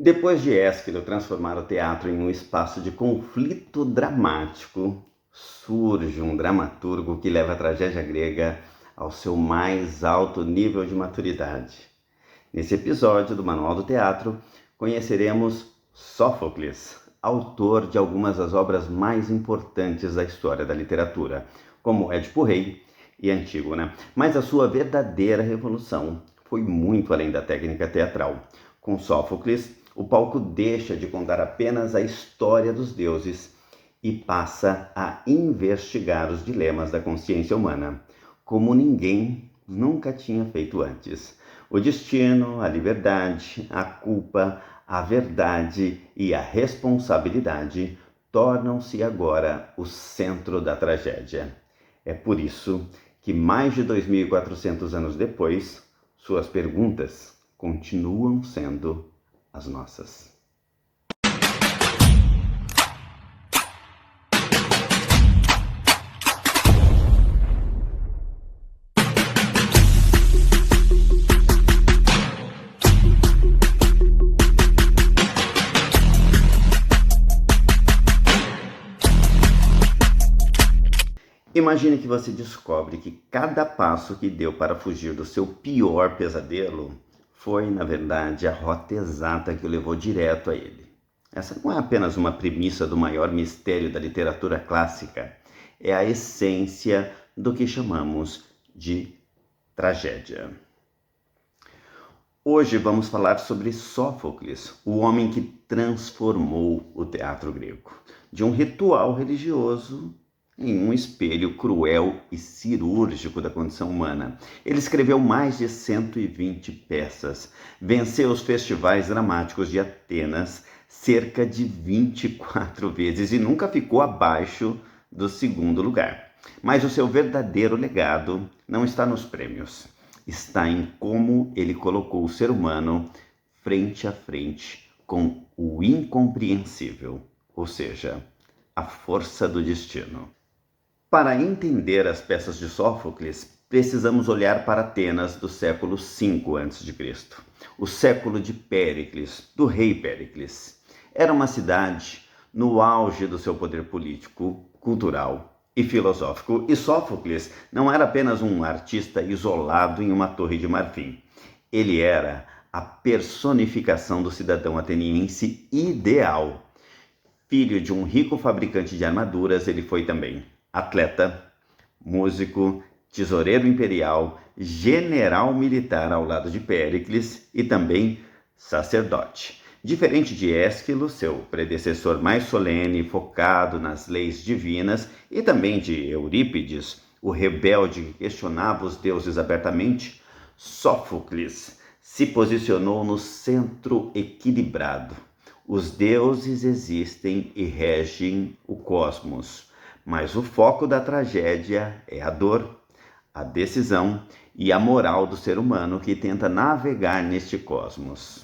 Depois de Ésquilo transformar o teatro em um espaço de conflito dramático, surge um dramaturgo que leva a tragédia grega ao seu mais alto nível de maturidade. Nesse episódio do Manual do Teatro, conheceremos Sófocles, autor de algumas das obras mais importantes da história da literatura, como Édipo Rei e Antígona. Mas a sua verdadeira revolução foi muito além da técnica teatral. Com Sófocles, o palco deixa de contar apenas a história dos deuses e passa a investigar os dilemas da consciência humana, como ninguém nunca tinha feito antes. O destino, a liberdade, a culpa, a verdade e a responsabilidade tornam-se agora o centro da tragédia. É por isso que, mais de 2.400 anos depois, suas perguntas continuam sendo as nossas. Imagine que você descobre que cada passo que deu para fugir do seu pior pesadelo foi, na verdade, a rota exata que o levou direto a ele. Essa não é apenas uma premissa do maior mistério da literatura clássica, é a essência do que chamamos de tragédia. Hoje vamos falar sobre Sófocles, o homem que transformou o teatro grego, de um ritual religioso em um espelho cruel e cirúrgico da condição humana. Ele escreveu mais de 120 peças, venceu os festivais dramáticos de Atenas cerca de 24 vezes e nunca ficou abaixo do segundo lugar. Mas o seu verdadeiro legado não está nos prêmios, está em como ele colocou o ser humano frente a frente com o incompreensível, ou seja, a força do destino. Para entender as peças de Sófocles, precisamos olhar para Atenas do século V a.C., o século de Péricles, do rei Péricles. Era uma cidade no auge do seu poder político, cultural e filosófico, e Sófocles não era apenas um artista isolado em uma torre de marfim. Ele era a personificação do cidadão ateniense ideal. Filho de um rico fabricante de armaduras, ele foi também atleta, músico, tesoureiro imperial, general militar ao lado de Péricles e também sacerdote. Diferente de Ésquilo, seu predecessor mais solene, focado nas leis divinas, e também de Eurípides, o rebelde que questionava os deuses abertamente, Sófocles se posicionou no centro equilibrado. Os deuses existem e regem o cosmos, mas o foco da tragédia é a dor, a decisão e a moral do ser humano que tenta navegar neste cosmos.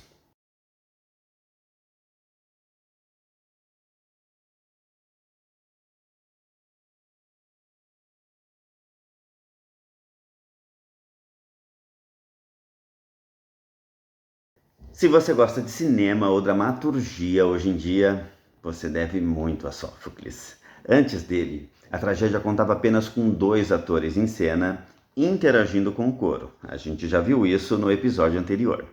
Se você gosta de cinema ou dramaturgia hoje em dia, você deve muito a Sófocles. Antes dele, a tragédia contava apenas com 2 atores em cena interagindo com o coro. A gente já viu isso no episódio anterior.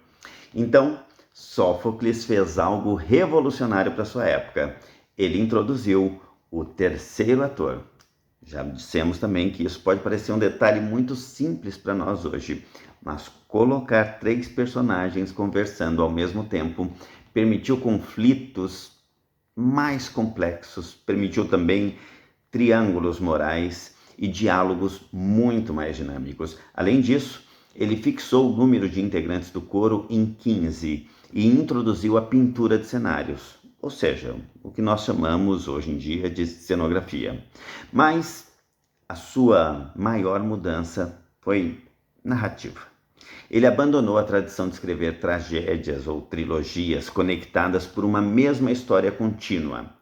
Então, Sófocles fez algo revolucionário para sua época. Ele introduziu o terceiro ator. Já dissemos também que isso pode parecer um detalhe muito simples para nós hoje, mas colocar 3 personagens conversando ao mesmo tempo permitiu conflitos mais complexos, permitiu também triângulos morais e diálogos muito mais dinâmicos. Além disso, ele fixou o número de integrantes do coro em 15 e introduziu a pintura de cenários, ou seja, o que nós chamamos hoje em dia de cenografia. Mas a sua maior mudança foi narrativa. Ele abandonou a tradição de escrever tragédias ou trilogias conectadas por uma mesma história contínua.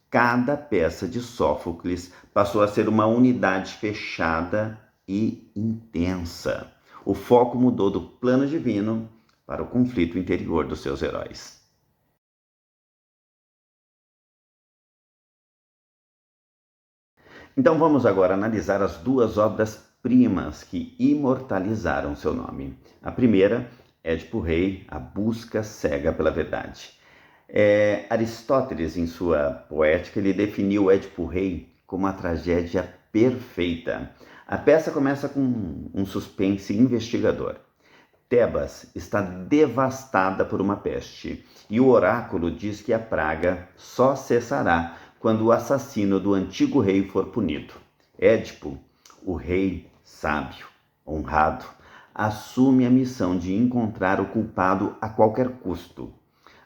Cada peça de Sófocles passou a ser uma unidade fechada e intensa. O foco mudou do plano divino para o conflito interior dos seus heróis. Então vamos agora analisar as duas obras-primas que imortalizaram seu nome. A primeira, Édipo Rei, a busca cega pela verdade. Aristóteles, em sua Poética, ele definiu Édipo Rei como a tragédia perfeita. A peça começa com um suspense investigador. Tebas está devastada por uma peste, e o oráculo diz que a praga só cessará quando o assassino do antigo rei for punido. Édipo, o rei sábio, honrado, assume a missão de encontrar o culpado a qualquer custo.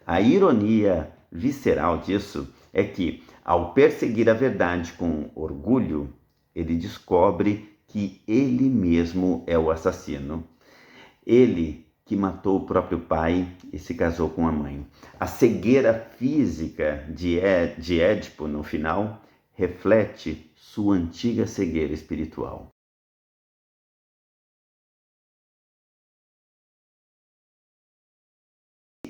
A ironia visceral disso é que, ao perseguir a verdade com orgulho, ele descobre que ele mesmo é o assassino. Ele que matou o próprio pai e se casou com a mãe. A cegueira física de Édipo, no final, reflete sua antiga cegueira espiritual.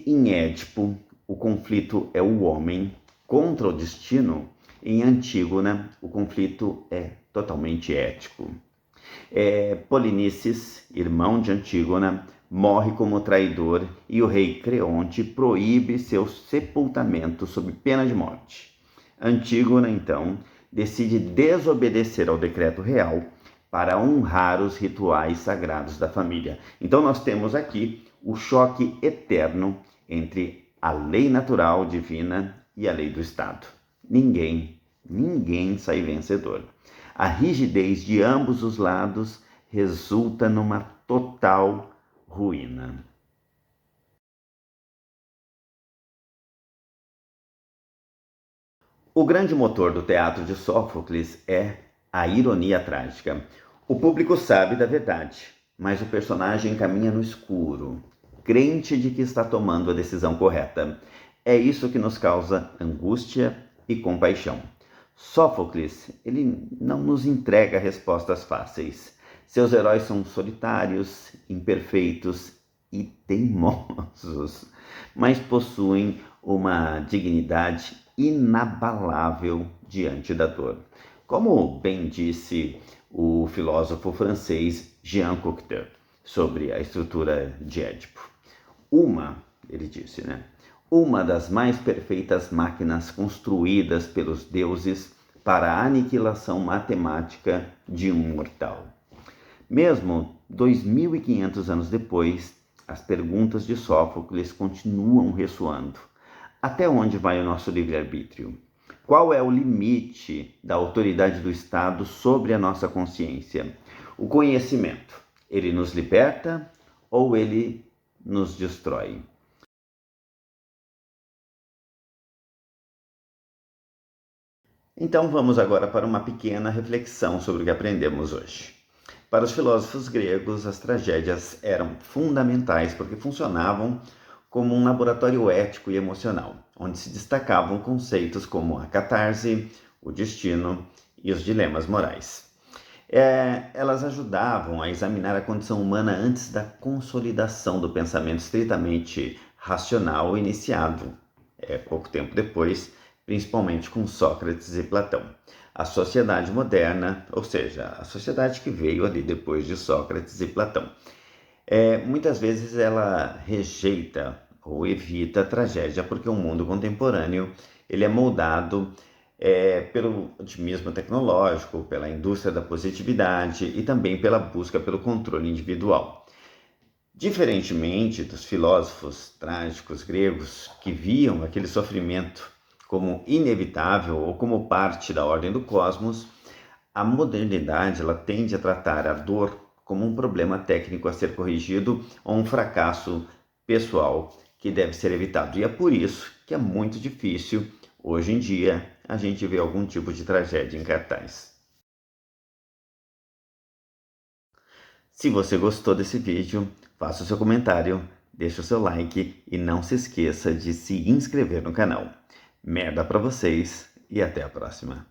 Em Édipo, o conflito é o homem contra o destino. Em Antígona, o conflito é totalmente ético. Polinices, irmão de Antígona, morre como traidor e o rei Creonte proíbe seu sepultamento sob pena de morte. Antígona, então, decide desobedecer ao decreto real para honrar os rituais sagrados da família. Então nós temos aqui o choque eterno entre a lei natural divina e a lei do Estado. Ninguém sai vencedor. A rigidez de ambos os lados resulta numa total ruína. O grande motor do teatro de Sófocles é a ironia trágica. O público sabe da verdade, mas o personagem caminha no escuro, crente de que está tomando a decisão correta. É isso que nos causa angústia e compaixão. Sófocles, ele não nos entrega respostas fáceis. Seus heróis são solitários, imperfeitos e teimosos, mas possuem uma dignidade inabalável diante da dor. Como bem disse o filósofo francês Jean Cocteau sobre a estrutura de Édipo. Ele disse, uma das mais perfeitas máquinas construídas pelos deuses para a aniquilação matemática de um mortal. Mesmo 2.500 anos depois, as perguntas de Sófocles continuam ressoando. Até onde vai o nosso livre-arbítrio? Qual é o limite da autoridade do Estado sobre a nossa consciência? O conhecimento, ele nos liberta ou ele nos destrói? Então vamos agora para uma pequena reflexão sobre o que aprendemos hoje. Para os filósofos gregos, as tragédias eram fundamentais porque funcionavam como um laboratório ético e emocional, onde se destacavam conceitos como a catarse, o destino e os dilemas morais. Elas ajudavam a examinar a condição humana antes da consolidação do pensamento estritamente racional iniciado pouco tempo depois, principalmente com Sócrates e Platão. A sociedade moderna, ou seja, a sociedade que veio ali depois de Sócrates e Platão, muitas vezes ela rejeita ou evita a tragédia porque o mundo contemporâneo ele é moldado pelo otimismo tecnológico, pela indústria da positividade e também pela busca pelo controle individual. Diferentemente dos filósofos trágicos gregos que viam aquele sofrimento como inevitável ou como parte da ordem do cosmos, a modernidade ela tende a tratar a dor como um problema técnico a ser corrigido ou um fracasso pessoal que deve ser evitado. E é por isso que é muito difícil, hoje em dia, a gente ver algum tipo de tragédia em cartaz. Se você gostou desse vídeo, faça o seu comentário, deixe o seu like e não se esqueça de se inscrever no canal. Merda pra vocês e até a próxima.